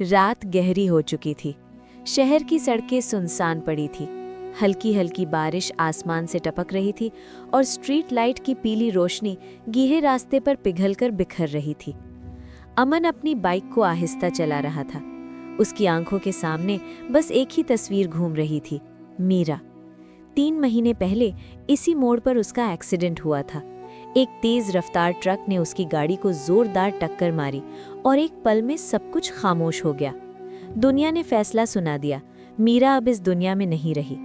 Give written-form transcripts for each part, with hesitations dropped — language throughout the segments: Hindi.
रात गहरी हो चुकी थी। शहर की सड़कें सुनसान पड़ी थी। हल्की हल्की बारिश आसमान से टपक रही थी और स्ट्रीट लाइट की पीली रोशनी गीले रास्ते पर पिघलकर बिखर रही थी। अमन अपनी बाइक को आहिस्ता चला रहा था। उसकी आंखों के सामने बस एक ही तस्वीर घूम रही थी, मीरा। 3 महीने पहले इसी मोड़ पर उसका एक्सीडेंट हुआ था। एक तेज रफ्तार ट्रक ने उसकी गाड़ी को जोरदार टक्कर मारी और एक पल में सब कुछ खामोश हो गया। दुनिया ने फैसला सुना दिया, मीरा अब इस दुनिया में नहीं रही।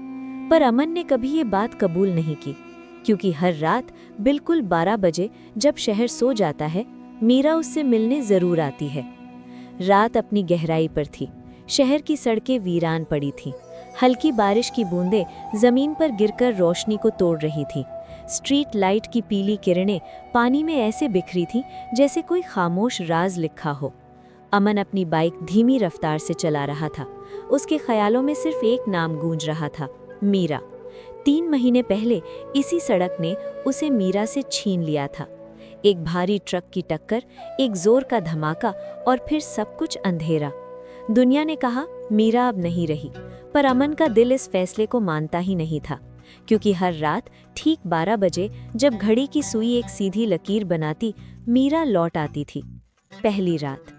पर अमन ने कभी ये बात कबूल नहीं की, क्योंकि हर रात बिल्कुल 12 बजे जब शहर सो जाता है, मीरा उससे मिलने जरूर आती है। रात अपनी गहराई पर थी। शहर की सड़कें वीरान पड़ी थीं। हल्की बारिश की बूंदें जमीन पर गिरकर रोशनी को तोड़ रही थीं। स्ट्रीट लाइट की पीली किरणें पानी में ऐसे बिखरी थीं जैसे कोई खामोश राज लिखा हो। अमन अपनी बाइक धीमी रफ्तार से चला रहा था। उसके ख्यालों में सिर्फ एक नाम गूंज रहा था, मीरा। 3 महीने पहले इसी सड़क ने उसे मीरा से छीन लिया था। एक भारी ट्रक की टक्कर, एक जोर का धमाका और फिर सब कुछ अंधेरा। दुनिया ने कहा मीरा अब नहीं रही, पर अमन का दिल इस फैसले को मानता ही नहीं था, क्योंकि हर रात ठीक 12 बजे जब घड़ी की सुई एक सीधी लकीर बनाती, मीरा लौट आती थी। पहली रात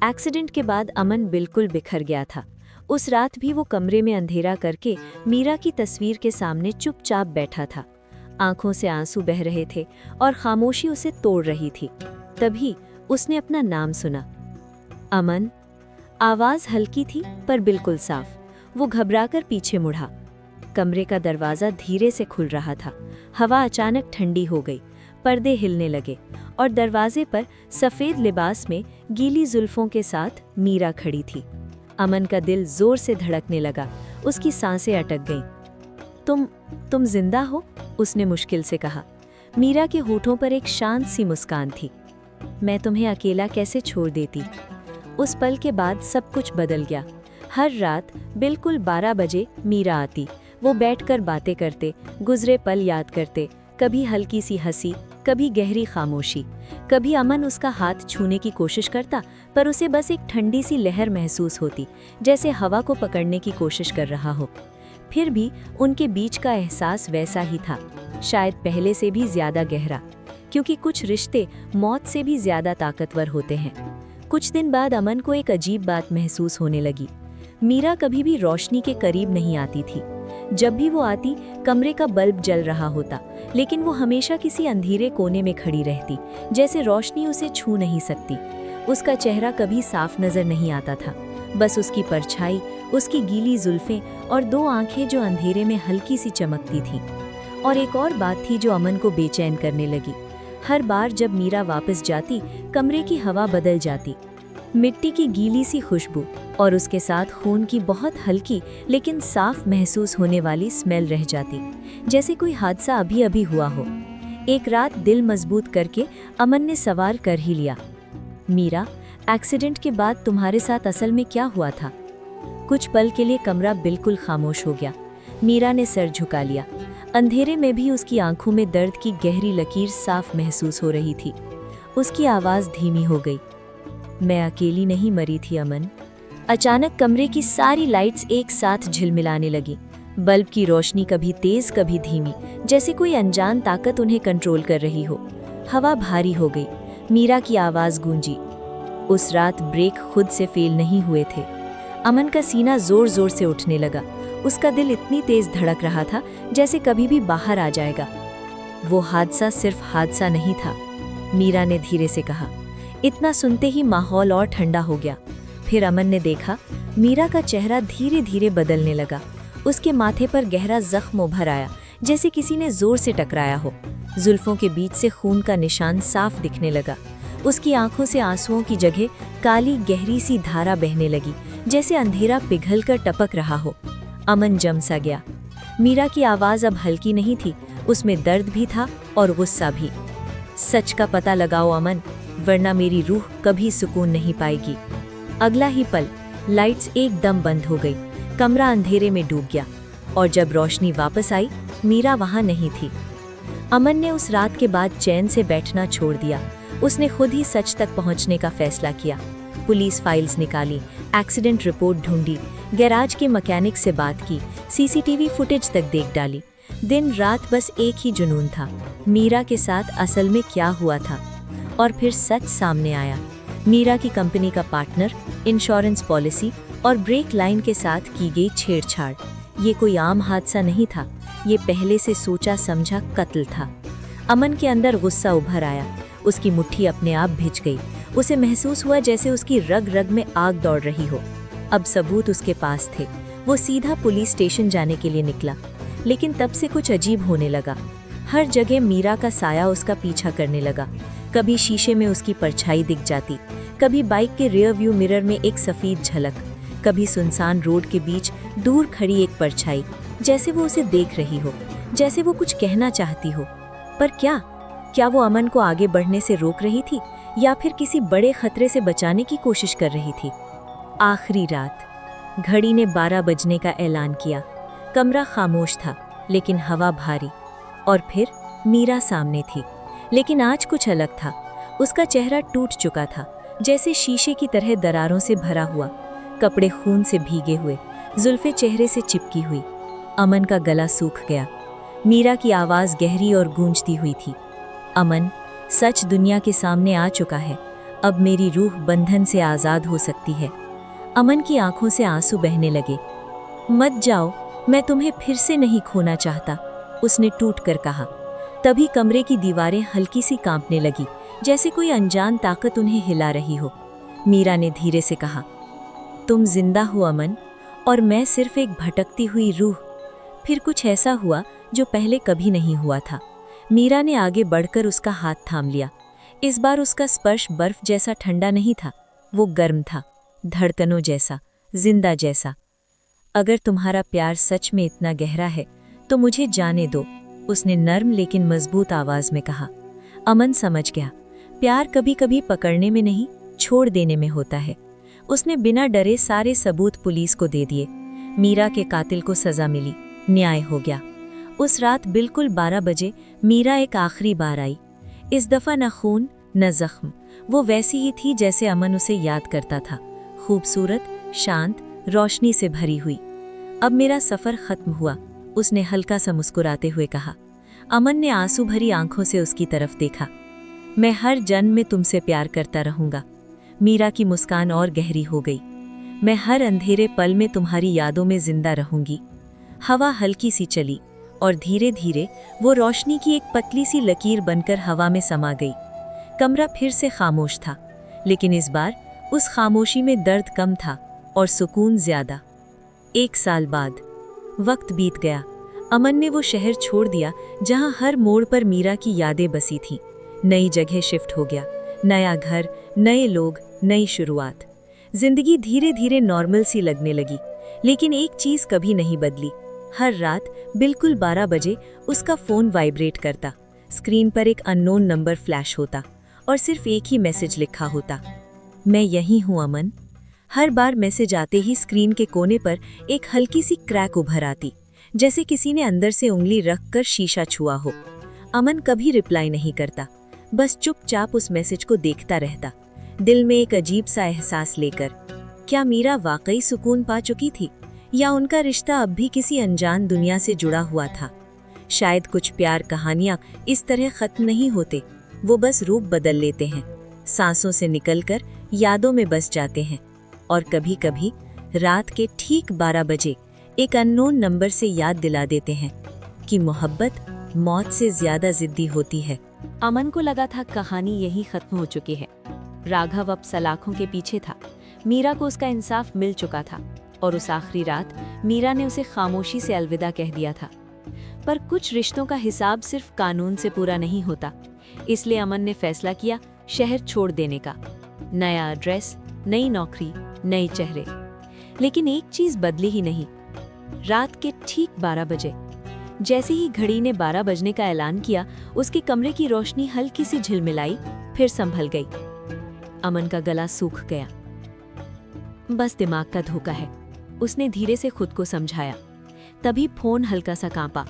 एक्सीडेंट के बाद अमन बिल्कुल बिखर गया था। उस रात भी वो कमरे में अंधेरा करके मीरा की तस्वीर के सामने चुपचाप बैठा था। आंखों से आंसू बह रहे थे और खामोशी उसे तोड़ रही थी। तभी उसने अपना नाम सुना, अमन। आवाज हल्की थी पर बिल्कुल साफ। वो घबराकर पीछे मुड़ा। कमरे का दरवाजा धीरे से खुल रहा था। हवा अचानक ठंडी हो गई, पर्दे हिलने लगे और दरवाजे पर सफेद लिबास में गीली जुल्फों के साथ मीरा खड़ी थी। अमन का दिल जोर से धड़कने लगा। उसकी सांसें अटक गईं। तुम जिंदा हो? उसने मुश्किल से कहा। मीरा के होठों पर एक शांत सी मुस्कान थी। मैं तुम्हें अकेला कैसे छोड़ देती। उस पल के बाद सब कुछ बदल गया। हर रात बिल्कुल 12 बजे मीरा आती। वो बैठकर बातें करते, गुजरे पल याद करते। कभी हल्की सी हंसी, कभी गहरी खामोशी। कभी अमन उसका हाथ छूने की कोशिश करता, पर उसे बस एक ठंडी सी लहर महसूस होती, जैसे हवा को पकड़ने की कोशिश कर रहा हो। फिर भी उनके बीच का एहसास वैसा ही था, शायद पहले से भी ज्यादा गहरा, क्योंकि कुछ रिश्ते मौत से भी ज्यादा ताकतवर होते हैं। कुछ दिन बाद अमन को एक अजीब बात महसूस होने लगी। मीरा कभी भी रोशनी के करीब नहीं आती थी। जब भी वो आती, कमरे का बल्ब जल रहा होता, लेकिन वो हमेशा किसी अंधेरे कोने में खड़ी रहती, जैसे रोशनी उसे छू नहीं सकती। उसका चेहरा कभी साफ नजर नहीं आता था, बस उसकी परछाई, उसकी गीली जुल्फें और 2 आंखें जो अंधेरे में हल्की सी चमकती थीं। और एक और बात थी जो अमन को बेचैन करने लगी। हर बार जब मीरा वापस जाती, कमरे की हवा बदल जाती। मिट्टी की गीली सी खुशबू और उसके साथ खून की बहुत हल्की लेकिन साफ महसूस होने वाली स्मेल रह जाती, जैसे कोई हादसा अभी अभी हुआ हो। एक रात दिल मजबूत करके अमन ने सवाल कर ही लिया, मीरा, एक्सीडेंट के बाद तुम्हारे साथ असल में क्या हुआ था? कुछ पल के लिए कमरा बिल्कुल खामोश हो गया। मीरा ने सर झुका लिया। अंधेरे में भी उसकी आंखों में दर्द की गहरी लकीर साफ महसूस हो रही थी। उसकी आवाज धीमी हो गई, मैं अकेली नहीं मरी थी अमन। अचानक कमरे की सारी लाइट्स एक साथ झिलमिलाने लगी। बल्ब की रोशनी कभी तेज कभी धीमी, जैसे कोई अनजान ताकत उन्हें कंट्रोल कर रही हो। हवा भारी हो गई। मीरा की आवाज गूंजी, उस रात ब्रेक खुद से फेल नहीं हुए थे। अमन का सीना जोर जोर से उठने लगा। उसका दिल इतनी तेज धड़क रहा था जैसे कभी भी बाहर आ जाएगा। वो हादसा सिर्फ हादसा नहीं था, मीरा ने धीरे से कहा। इतना सुनते ही माहौल और ठंडा हो गया। फिर अमन ने देखा, मीरा का चेहरा धीरे धीरे बदलने लगा। उसके माथे पर गहरा जख्म उभर आया, जैसे किसी ने जोर से टकराया हो। जुल्फों के बीच से खून का निशान साफ दिखने लगा। उसकी आंखों से आंसुओं की जगह काली गहरी सी धारा बहने लगी, जैसे अंधेरा पिघलकर टपक रहा हो। अमन जम सा गया। मीरा की आवाज अब हल्की नहीं थी, उसमें दर्द भी था और गुस्सा भी। सच का पता लगाओ अमन, वरना मेरी रूह कभी सुकून नहीं पाएगी। अगला ही पल लाइट्स एकदम बंद हो गई। कमरा अंधेरे में डूब गया और जब रोशनी वापस आई, मीरा वहां नहीं थी। अमन ने उस रात के बाद चैन से बैठना छोड़ दिया। उसने खुद ही सच तक पहुंचने का फैसला किया। पुलिस फाइल्स निकाली, एक्सीडेंट रिपोर्ट ढूंढी, गैराज के मैकेनिक से बात की, सीसीटीवी फुटेज तक देख डाली। दिन रात बस एक ही जुनून था, मीरा के साथ असल में क्या हुआ था। और फिर सच सामने आया। मीरा की कंपनी का पार्टनर, इंश्योरेंस पॉलिसी और ब्रेक लाइन के साथ की गई छेड़छाड़। ये कोई आम हादसा नहीं था, ये पहले से सोचा समझा कत्ल था। अमन के अंदर गुस्सा उभर आया, उसकी मुट्ठी अपने आप भिज गई। उसे महसूस हुआ जैसे उसकी रग रग में आग दौड़ रही हो। अब सबूत उसके पास थे, वो सीधा पुलिस स्टेशन जाने के लिए निकला। लेकिन तब से कुछ अजीब होने लगा। हर जगह मीरा का साया उसका पीछा करने लगा। कभी शीशे में उसकी परछाई दिख जाती, कभी बाइक के रियर व्यू मिरर में एक सफ़ेद झलक, कभी सुनसान रोड के बीच दूर खड़ी एक परछाई, जैसे वो उसे देख रही हो, जैसे वो कुछ कहना चाहती हो। पर क्या वो अमन को आगे बढ़ने से रोक रही थी या फिर किसी बड़े खतरे से बचाने की कोशिश कर रही थी? आखिरी रात, घड़ी ने 12 बजने का ऐलान किया। कमरा खामोश था, लेकिन हवा भारी। और फिर मीरा सामने थी, लेकिन आज कुछ अलग था। उसका चेहरा टूट चुका था, जैसे शीशे की तरह दरारों से भरा हुआ, कपड़े खून से भीगे हुए, जुल्फे चेहरे से चिपकी हुई। अमन का गला सूख गया। मीरा की आवाज़ गहरी और गूंजती हुई थी। अमन, सच दुनिया के सामने आ चुका है। अब मेरी रूह बंधन से आज़ाद हो सकती है। अमन की आंखों से आंसू बहने लगे। मत जाओ, मैं तुम्हें फिर से नहीं खोना चाहता, उसने टूट कर कहा। तभी कमरे की दीवारें हल्की सी कांपने लगी, जैसे कोई अनजान ताकत उन्हें हिला रही हो। मीरा ने धीरे से कहा, तुम जिंदा हो अमन, और मैं सिर्फ एक भटकती हुई रूह। फिर कुछ ऐसा हुआ जो पहले कभी नहीं हुआ था। मीरा ने आगे बढ़कर उसका हाथ थाम लिया। इस बार उसका स्पर्श बर्फ जैसा ठंडा नहीं था, वो गर्म था, धड़कनों जैसा, जिंदा जैसा। अगर तुम्हारा प्यार सच में इतना गहरा है तो मुझे जाने दो, उसने नर्म लेकिन मजबूत आवाज में कहा। अमन समझ गया, प्यार कभी कभी पकड़ने में नहीं, छोड़ देने में होता है। उसने बिना डरे सारे सबूत पुलिस को दे दिए। मीरा के कातिल को सजा मिली, न्याय हो गया। उस रात बिल्कुल 12 बजे मीरा एक आखिरी बार आई। इस दफा न खून न जख्म, वो वैसी ही थी जैसे अमन उसे याद करता था, खूबसूरत, शांत, रोशनी से भरी हुई। अब मेरा सफर खत्म हुआ, उसने हल्का सा मुस्कुराते हुए कहा। अमन ने आंसू भरी आंखों से उसकी तरफ देखा। मैं हर जन्म में तुमसे प्यार करता रहूंगा। मीरा की मुस्कान और गहरी हो गई। मैं हर अंधेरे पल में तुम्हारी यादों में जिंदा रहूंगी। हवा हल्की सी चली और धीरे धीरे वो रोशनी की एक पतली सी लकीर बनकर हवा में समा गई। कमरा फिर से खामोश था, लेकिन इस बार उस खामोशी में दर्द कम था और सुकून ज्यादा। 1 साल बाद वक्त बीत गया। अमन ने वो शहर छोड़ दिया जहां हर मोड़ पर मीरा की यादें बसी थीं। नई जगह शिफ्ट हो गया, नया घर, नए लोग, नई शुरुआत। जिंदगी धीरे धीरे नॉर्मल सी लगने लगी, लेकिन एक चीज कभी नहीं बदली। हर रात बिल्कुल 12 बजे उसका फोन वाइब्रेट करता। स्क्रीन पर एक अननोन नंबर फ्लैश होता और सिर्फ एक ही मैसेज लिखा होता, मैं यहीं हूं अमन। हर बार मैसेज आते ही स्क्रीन के कोने पर एक हल्की सी क्रैक उभर आती, जैसे किसी ने अंदर से उंगली रखकर शीशा छुआ हो। अमन कभी रिप्लाई नहीं करता, बस चुपचाप उस मैसेज को देखता रहता, दिल में एक अजीब सा एहसास लेकर। क्या मीरा वाकई सुकून पा चुकी थी, या उनका रिश्ता अब भी किसी अनजान दुनिया से जुड़ा हुआ था? शायद कुछ प्यार कहानियां इस तरह खत्म नहीं होते, वो बस रूप बदल लेते हैं, सांसों से निकलकर यादों में बस जाते हैं। और कभी कभी रात के ठीक 12 बजे एक अननोन नंबर से याद दिला देते हैं कि मोहब्बत मौत से ज्यादा जिद्दी होती है। अमन को लगा था कहानी यही खत्म हो चुकी है। राघव अब सलाखों के पीछे था। मीरा को उसका इंसाफ मिल चुका था और उस आखिरी रात मीरा ने उसे खामोशी से अलविदा कह दिया था। पर कुछ रिश्तों का हिसाब सिर्फ कानून से पूरा नहीं होता, इसलिए अमन ने फैसला किया शहर छोड़ देने का। नया एड्रेस, नई नौकरी, नए चेहरे। लेकिन एक चीज बदली ही नहीं। रात के ठीक 12 बजे जैसे ही घड़ी ने 12 बजने का ऐलान किया, उसके कमरे की रोशनी हल्की सी झिलमिलाई, फिर संभल गई। अमन का गला सूख गया। बस दिमाग का धोखा है, उसने धीरे से खुद को समझाया। तभी फोन हल्का सा कांपा।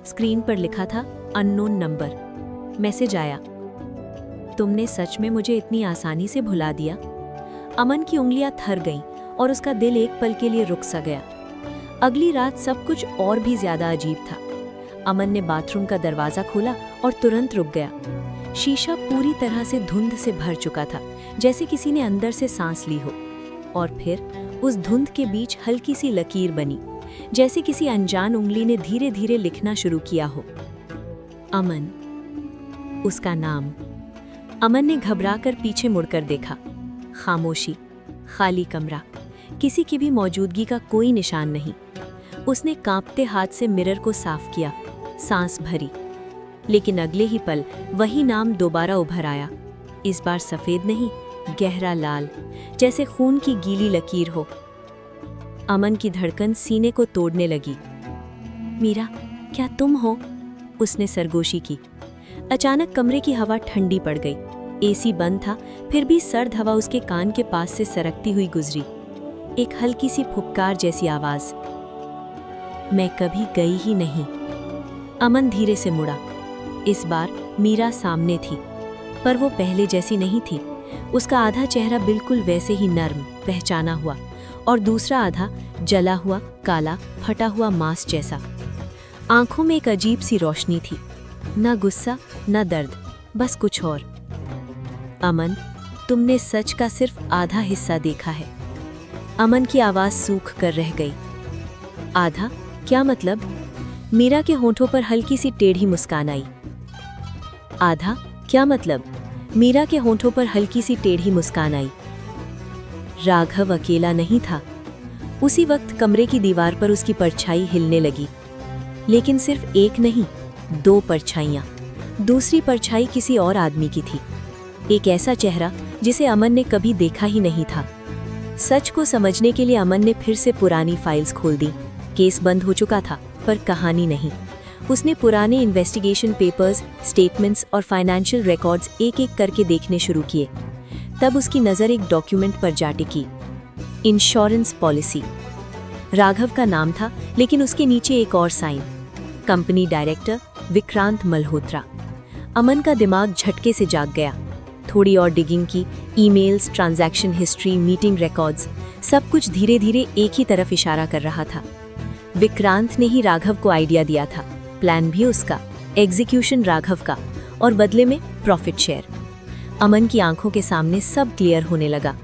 स्क्रीन पर लिखा था अननोन नंबर। मैसेज आया, तुमने सच में मुझे इतनी आसानी से भुला दिया? अमन की उंगलियां थर गईं और उसका दिल एक पल के लिए रुक सा गया। अगली रात सब कुछ और भी ज्यादा अजीब था। अमन ने बाथरूम का दरवाजा खोला और तुरंत रुक गया। शीशा पूरी तरह से धुंध से भर चुका था, जैसे किसी ने अंदर से सांस ली हो। और फिर उस धुंध के बीच हल्की सी लकीर बनी, जैसे किसी अनजान उंगली ने धीरे धीरे लिखना शुरू किया हो। अमन, उसका नाम। अमन ने घबराकर पीछे मुड़कर देखा। खामोशी, खाली कमरा, किसी की भी मौजूदगी का कोई निशान नहीं। उसने कांपते हाथ से मिरर को साफ किया, सांस भरी। लेकिन अगले ही पल वही नाम दोबारा उभर आया। इस बार सफेद नहीं, गहरा लाल, जैसे खून की गीली लकीर हो। अमन की धड़कन सीने को तोड़ने लगी। मीरा, क्या तुम हो? उसने सरगोशी की। अचानक कमरे की हवा ठंडी पड़ गई। एसी बंद था, फिर भी सर्द हवा उसके कान के पास से सरकती हुई गुजरी। एक हल्की सी फुफकार जैसी आवाज। मैं कभी गई ही नहीं। अमन धीरे से मुड़ा। इस बार मीरा सामने थी, पर वो पहले जैसी नहीं थी। उसका आधा चेहरा बिल्कुल वैसे ही नर्म, पहचाना हुआ, और दूसरा आधा जला हुआ, काला, फटा हुआ मांस जैसा। आंखों में एक अजीब सी रोशनी थी, न गुस्सा न दर्द, बस कुछ और। अमन, तुमने सच का सिर्फ आधा हिस्सा देखा है। अमन की आवाज सूख कर रह गई। आधा? क्या मतलब? मीरा के होठों पर हल्की सी टेढ़ी मुस्कान आई। आधा? क्या मतलब? मीरा के होठों पर हल्की सी टेढ़ी मुस्कान आई। राघव अकेला नहीं था। उसी वक्त कमरे की दीवार पर उसकी परछाई हिलने लगी। लेकिन सिर्फ एक नहीं, दो परछाइयां। दूसरी परछाई किसी और आदमी की थी। एक ऐसा चेहरा जिसे अमन ने कभी देखा ही नहीं था। सच को समझने के लिए अमन ने फिर से पुरानी फाइल्स खोल दी। केस बंद हो चुका था, पर कहानी नहीं। उसने पुराने इन्वेस्टिगेशन पेपर्स, स्टेटमेंट्स और फाइनेंशियल रिकॉर्ड्स एक एक करके देखने शुरू किए। तब उसकी नज़र एक डॉक्यूमेंट पर जा टिकी। Insurance policy. राघव का नाम था, लेकिन उसके नीचे एक और sign, company director Vikrant Malhotra. Aman का दिमाग झटके से जाग गया। थोड़ी और डिगिंग की, emails, transaction history, meeting records, सब कुछ धीरे धीरे एक ही तरफ इशारा कर रहा था। विक्रांत ने ही राघव को आइडिया दिया था, प्लान भी उसका, एग्जीक्यूशन राघव का, और बदले में प्रॉफिट शेयर। अमन की आंखों के सामने सब क्लियर होने लगा।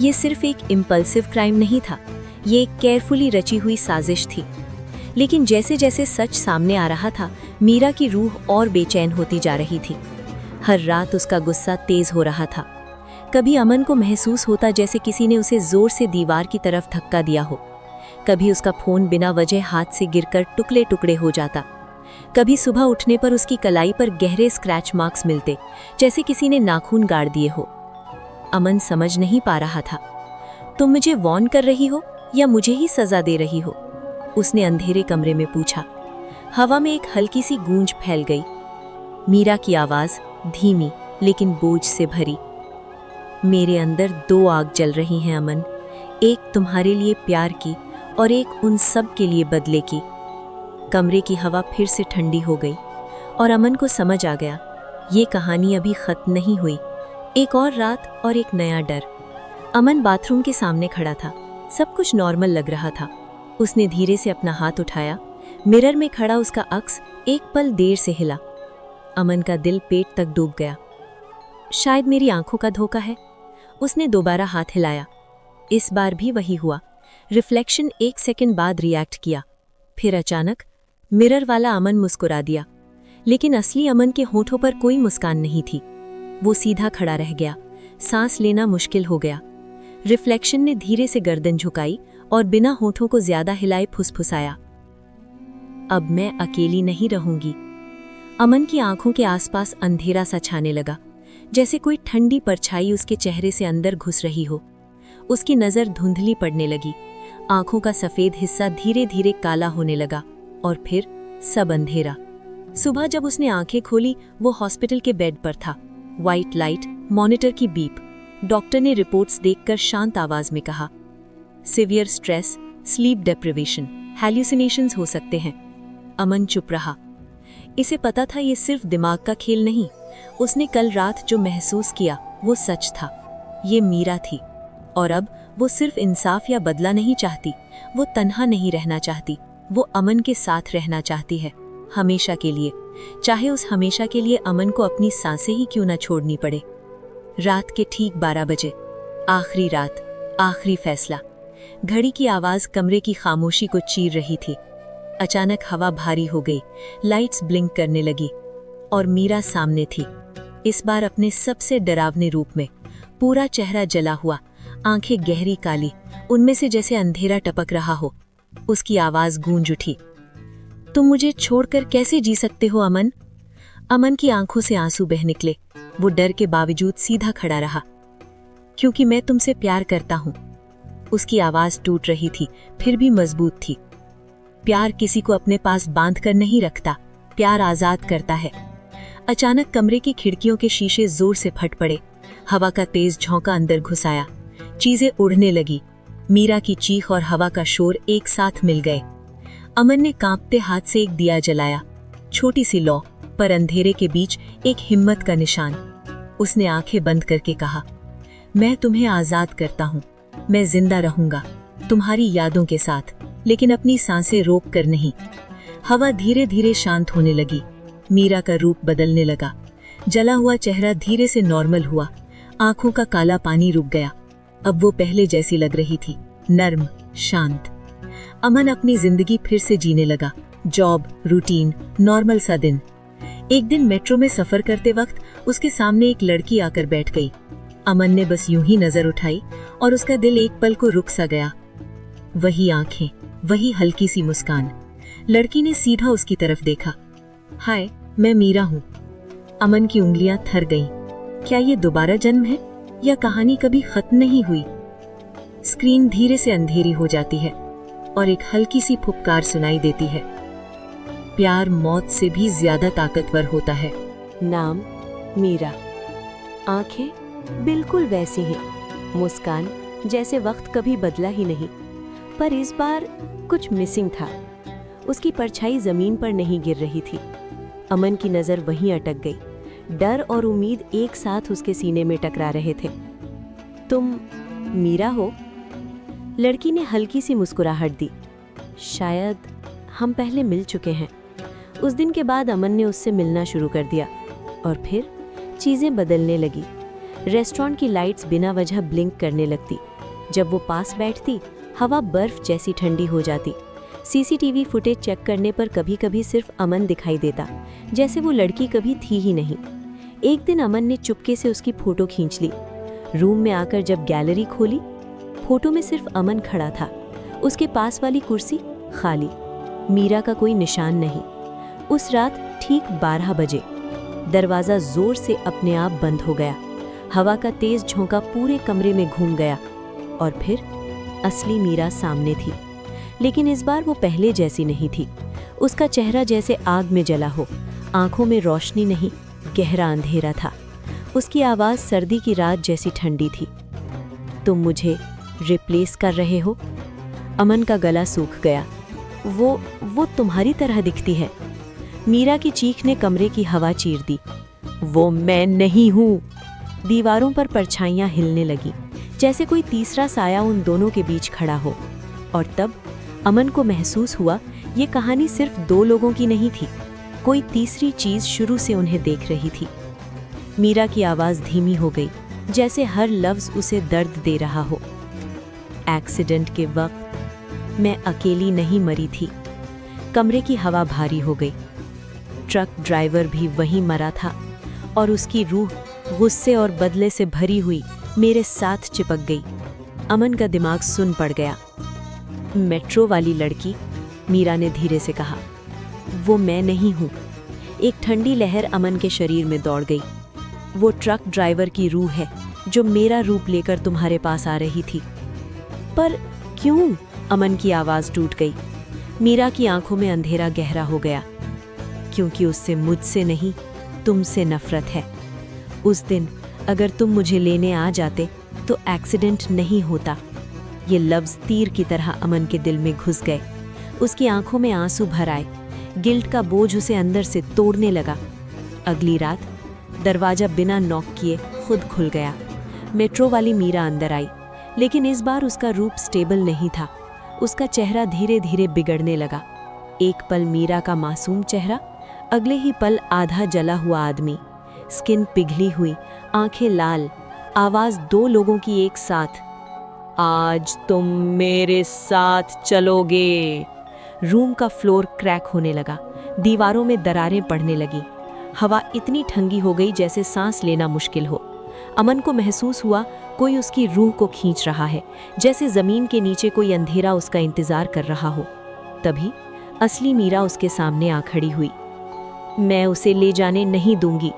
ये सिर्फ एक इम्पल्सिव क्राइम नहीं था, ये एक केयरफुली रची हुई साजिश थी। लेकिन जैसे जैसे सच सामने आ रहा था, मीरा की रूह और बेचैन होती जा रही थी। हर रात उसका गुस्सा तेज हो रहा था। कभी अमन को महसूस होता जैसे किसी ने उसे जोर से दीवार की तरफ धक्का दिया हो। कभी उसका फोन बिना वजह हाथ से गिरकर टुकड़े टुकड़े हो जाता। कभी सुबह उठने पर उसकी कलाई पर गहरे स्क्रैच मार्क्स मिलते, जैसे किसी ने नाखून गाड़ दिए हो। अमन समझ नहीं पा रहा था। तुम मुझे वार्न कर रही हो या मुझे ही सजा दे रही हो? उसने अंधेरे कमरे में पूछा। हवा में एक हल्की सी गूंज फैल गई। मीरा की आवाज, धीमी लेकिन बोझ से भरी। मेरे अंदर दो आग जल रही हैं अमन, एक तुम्हारे लिए प्यार की और एक उन सब के लिए बदले की। कमरे की हवा फिर से ठंडी हो गई और अमन को समझ आ गया, ये कहानी अभी खत्म नहीं हुई। एक और रात और एक नया डर। अमन बाथरूम के सामने खड़ा था। सब कुछ नॉर्मल लग रहा था। उसने धीरे से अपना हाथ उठाया। मिरर में खड़ा उसका अक्स एक पल देर से हिला। अमन का दिल पेट तक डूब गया। शायद मेरी आंखों का धोखा है। उसने दोबारा हाथ हिलाया। इस बार भी वही हुआ। रिफ्लेक्शन एक सेकंड बाद रिएक्ट किया। फिर अचानक मिरर वाला अमन मुस्कुरा दिया। लेकिन असली अमन के होठों पर कोई मुस्कान नहीं थी। वो सीधा खड़ा रह गया। सांस लेना मुश्किल हो गया। रिफ्लेक्शन ने धीरे से गर्दन झुकाई और बिना होठों को ज्यादा हिलाए फुसफुसाया, अब मैं अकेली नहीं रहूंगी। अमन की आंखों के आसपास अंधेरा सा छाने लगा, जैसे कोई ठंडी परछाई उसके चेहरे से अंदर घुस रही हो। उसकी नजर धुंधली पड़ने लगी। आंखों का सफेद हिस्सा धीरे धीरे काला होने लगा और फिर सब अंधेरा। सुबह जब उसने आंखें खोली, वो हॉस्पिटल के बेड पर था। व्हाइट लाइट, मॉनिटर की बीप। डॉक्टर ने रिपोर्ट्स देखकर शांत आवाज में कहा, सिवियर स्ट्रेस, स्लीप डेप्रिवेशन, हैल्यूसिनेशंस हो सकते हैं। अमन चुप रहा। इसे पता था ये सिर्फ दिमाग का खेल नहीं। उसने कल रात जो महसूस किया वो सच था। ये मीरा थी, और अब वो सिर्फ इंसाफ या बदला नहीं चाहती, वो तन्हा नहीं रहना चाहती, वो अमन के साथ रहना चाहती है, हमेशा के लिए, चाहे उस हमेशा के लिए अमन को अपनी सांसें ही क्यों ना छोड़नी पड़े। रात के ठीक 12 बजे, आखिरी रात, आखिरी फैसला। घड़ी की आवाज कमरे की खामोशी को चीर रही थी। अचानक हवा भारी हो गई, लाइट्स ब्लिंक करने लगी और मीरा सामने थी, इस बार अपने सबसे डरावने रूप में। पूरा चेहरा जला हुआ, आंखें गहरी काली, उनमें से जैसे अंधेरा टपक रहा हो। उसकी आवाज गूंज उठी, तुम मुझे छोड़कर कैसे जी सकते हो अमन? अमन की आंखों से आंसू बह निकले। वो डर के बावजूद सीधा खड़ा रहा। क्योंकि मैं तुमसे प्यार करता हूं। उसकी आवाज टूट रही थी, फिर भी मजबूत थी। प्यार किसी को अपने पास बांध कर नहीं रखता, प्यार आजाद करता है। अचानक कमरे की खिड़कियों के शीशे जोर से फट पड़े। हवा का तेज झोंका अंदर घुस आया, चीजें उड़ने लगी। मीरा की चीख और हवा का शोर एक साथ मिल गए। अमन ने कांपते हाथ से एक दिया जलाया, छोटी सी लौ, पर अंधेरे के बीच एक हिम्मत का निशान। उसने आंखें बंद करके कहा, मैं तुम्हें आजाद करता हूँ, मैं जिंदा रहूंगा तुम्हारी यादों के साथ, लेकिन अपनी सांसें रोक कर नहीं। हवा धीरे धीरे शांत होने लगी। मीरा का रूप बदलने लगा। जला हुआ चेहरा धीरे से नॉर्मल हुआ, आंखों का काला पानी रुक गया। अब वो पहले जैसी लग रही थी, नर्म, शांत। अमन अपनी जिंदगी फिर से जीने लगा, जॉब, रूटीन, नॉर्मल सा दिन। एक दिन मेट्रो में सफर करते वक्त उसके सामने एक लड़की आकर बैठ गई। अमन ने बस यूं ही नजर उठाई और उसका दिल एक पल को रुक सा गया। वही आंखें, वही हल्की सी मुस्कान। लड़की ने सीधा उसकी तरफ देखा। हाय, मैं मीरा हूँ। अमन की उंगलियां थर गईं। क्या ये दोबारा जन्म है या कहानी कभी खत्म नहीं हुई? स्क्रीन धीरे से अंधेरी हो जाती है और एक हल्की सी फुफकार सुनाई देती है। प्यार मौत से भी ज्यादा ताकतवर होता है। नाम मीरा, आंखें बिल्कुल वैसी ही, मुस्कान जैसे वक्त कभी बदला ही नहीं। पर इस बार कुछ मिसिंग था। उसकी परछाई जमीन पर नहीं गिर रही थी। अमन की नजर वहीं अटक गई। डर और उम्मीद एक साथ उसके सीने में टकरा रहे थे। तुम मीरा हो? लड़की ने हल्की सी मुस्कुराहट दी। शायद हम पहले मिल चुके हैं। उस दिन के बाद अमन ने उससे मिलना शुरू कर दिया और फिर चीजें बदलने लगी। रेस्टोरेंट की लाइट्स बिना वजह ब्लिंक करने लगती। जब वो पास बैठती, हवा बर्फ जैसी ठंडी हो जाती। सीसीटीवी फुटेज चेक करने पर कभी कभी सिर्फ अमन दिखाई देता, जैसे वो लड़की कभी थी ही नहीं। एक दिन अमन ने चुपके से उसकी फोटो खींच ली। रूम में आकर जब गैलरी खोली, फोटो में सिर्फ अमन खड़ा था। उसके पास वाली कुर्सी खाली, मीरा का कोई निशान नहीं। उस रात ठीक 12 बजे दरवाजा जोर से अपने आप बंद हो गया। हवा का तेज झोंका पूरे कमरे में घूम गया और फिर असली मीरा सामने थी। लेकिन इस बार वो पहले जैसी नहीं थी। उसका चेहरा जैसे आग में जला हो, आंखों में रोशनी नहीं, गहरा अंधेरा था। उसकी आवाज सर्दी की रात जैसी ठंडी थी। तुम मुझे रिप्लेस कर रहे हो? अमन का गला सूख गया। वो तुम्हारी तरह दिखती है। मीरा की चीख ने कमरे की हवा चीर दी। वो मैं नहीं हूँ। दीवारों पर परछाइयां हिलने लगी, जैसे कोई तीसरा साया उन दोनों के बीच खड़ा हो। और तब अमन को महसूस हुआ ये कहानी सिर्फ 2 लोगों की नहीं थी, कोई तीसरी चीज शुरू से उन्हें देख रही थी। मीरा की आवाज धीमी हो गई, जैसे हर लफ्ज उसे दर्द दे रहा हो। एक्सीडेंट के वक्त मैं अकेली नहीं मरी थी। कमरे की हवा भारी हो गई। ट्रक ड्राइवर भी वहीं मरा था और उसकी रूह गुस्से और बदले से भरी हुई मेरे साथ चिपक गई। अमन का दिमाग सुन पड़ गया। मेट्रो वाली लड़की, मीरा ने धीरे से कहा, वो मैं नहीं हूँ। एक ठंडी लहर अमन के शरीर में दौड़ गई। वो ट्रक ड्राइवर की रूह है जो मेरा रूप लेकर तुम्हारे पास आ रही थी। पर क्यों? अमन की आवाज टूट गई। मीरा की आंखों में अंधेरा गहरा हो गया। क्योंकि उससे मुझसे नहीं, तुमसे नफरत है। उस दिन अगर तुम मुझे लेने आ जाते तो एक्सीडेंट नहीं होता। ये लफ्ज तीर की तरह अमन के दिल में घुस गए। उसकी आंखों में आंसू भर आए। गिल्ट का बोझ उसे अंदर से तोड़ने लगा। अगली रात दरवाजा बिना नॉक किए खुद खुल गया। मेट्रो वाली मीरा अंदर आई। लेकिन इस बार उसका रूप स्टेबल नहीं था। उसका चेहरा धीरे धीरे बिगड़ने लगा। एक पल मीरा का मासूम चेहरा, अगले ही पल आधा जला हुआ आदमी, स्किन पिघली हुई, आंखें लाल, आवाज दो लोगों की एक साथ, आज तुम मेरे साथ चलोगे। रूम का फ्लोर क्रैक होने लगा, दीवारों में दरारें पड़ने लगी, हवा इतनी ठंडी हो गई जैसे सांस लेना मुश्किल हो। अमन को महसूस हुआ कोई उसकी रूह को खींच रहा है, जैसे जमीन के नीचे कोई अंधेरा उसका इंतजार कर रहा हो। तभी असली मीरा उसके सामने आ खड़ी हुई। मैं उसे ले जाने नहीं दूंगी।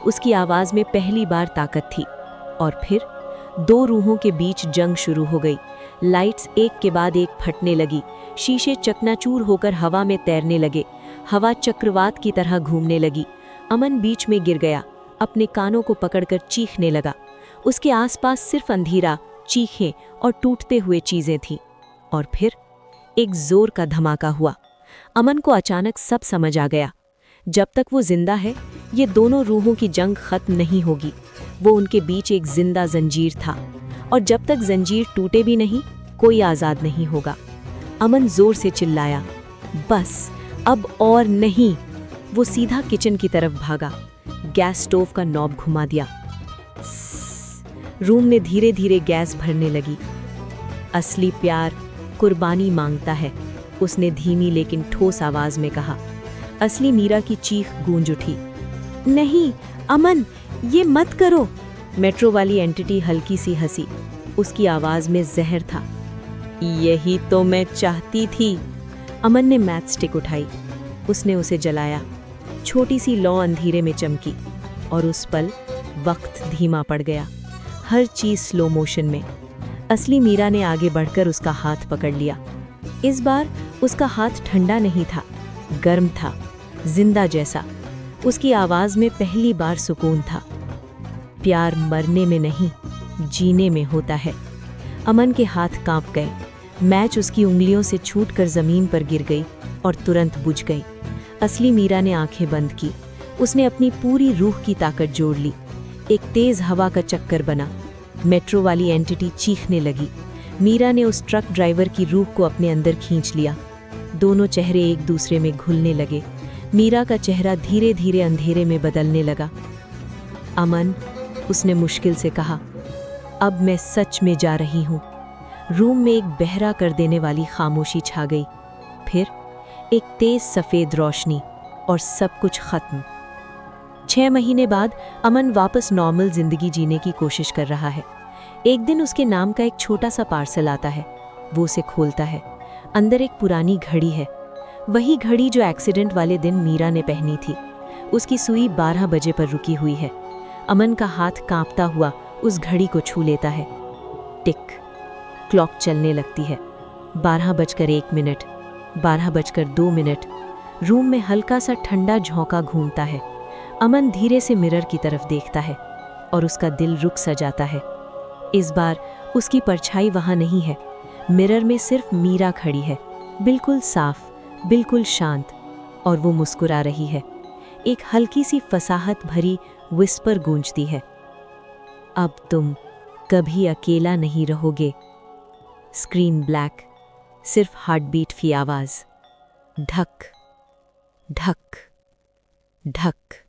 उसकी आवाज में पहली बार ताकत थी। और फिर दो रूहों के बीच जंग शुरू हो गई। लाइट्स एक के बाद एक फटने लगी, शीशे चकनाचूर होकर हवा में तैरने लगे, हवा चक्रवात की तरह घूमने लगी। अमन बीच में गिर गया, अपने कानों को पकड़कर चीखने लगा। उसके आसपास सिर्फ अंधेरा, चीखें और टूटते हुए चीजें थीं। और फिर एक जोर का धमाका हुआ। अमन को अचानक सब समझ आ गया। जब तक वो जिंदा है, ये दोनों रूहों की जंग खत्म नहीं होगी। वो उनके बीच एक जिंदा जंजीर था, और जब तक जंजीर टूटे भी नहीं, कोई आजाद नहीं होगा। अमन जोर से चिल्लाया, बस अब और नहीं। वो सीधा किचन की तरफ भागा, गैस स्टोव का नॉब घुमा दिया। रूम में धीरे धीरे गैस भरने लगी। असली प्यार कुर्बानी मांगता है, उसने धीमी लेकिन ठोस आवाज में कहा। असली मीरा की चीख गूंज उठी। नहीं अमन, ये मत करो। मेट्रो वाली एंटिटी हल्की सी हंसी, उसकी आवाज में जहर था। यही तो मैं चाहती थी। अमन ने मैच स्टिक उठाई, उसने उसे जलाया। छोटी सी लौ अंधेरे में चमकी, और उस पल वक्त धीमा पड़ गया, हर चीज स्लो मोशन में। असली मीरा ने आगे बढ़कर उसका हाथ पकड़ लिया। इस बार उसका हाथ ठंडा नहीं था, गर्म था, जिंदा जैसा। उसकी आवाज में पहली बार सुकून था। प्यार मरने में नहीं, जीने में होता है। अमन के हाथ कांप गए। मैच उसकी उंगलियों से छूटकर जमीन पर गिर गई और तुरंत बुझ गई। असली मीरा ने आंखें बंद की। उसने अपनी पूरी रूह की ताकत जोड़ ली। एक तेज हवा का चक्कर बना। मेट्रो वाली एंटिटी चीखने लगी। मीरा ने उस ट्रक ड्राइवर की रूह को अपने अंदर खींच लिया। दोनों चेहरे एक दूसरे में घुलने लगे। मीरा का चेहरा धीरे धीरे अंधेरे में बदलने लगा। अमन, उसने मुश्किल से कहा, अब मैं सच में जा रही हूँ। रूम में एक बहरा कर देने वाली खामोशी छा गई। फिर एक तेज सफ़ेद रोशनी, और सब कुछ खत्म। 6 महीने बाद अमन वापस नॉर्मल जिंदगी जीने की कोशिश कर रहा है। एक दिन उसके नाम का एक छोटा सा पार्सल आता है। वो उसे खोलता है। अंदर एक पुरानी घड़ी है, वही घड़ी जो एक्सीडेंट वाले दिन मीरा ने पहनी थी। उसकी सुई 12 बजे पर रुकी हुई है। अमन का हाथ कांपता हुआ उस घड़ी को छू लेता है। टिक, क्लॉक चलने लगती है। 12:01, 12:02। रूम में हल्का सा ठंडा झोंका घूमता है। अमन धीरे से मिरर की तरफ देखता है, और उसका दिल रुक सा जाता है। इस बार उसकी परछाई वहां नहीं है। मिरर में सिर्फ मीरा खड़ी है, बिल्कुल साफ, बिल्कुल शांत, और वो मुस्कुरा रही है। एक हल्की सी फसाहत भरी विस्पर गूंजती है, अब तुम कभी अकेला नहीं रहोगे। स्क्रीन ब्लैक, सिर्फ हार्ट बीट की आवाज। ढक ढक ढक।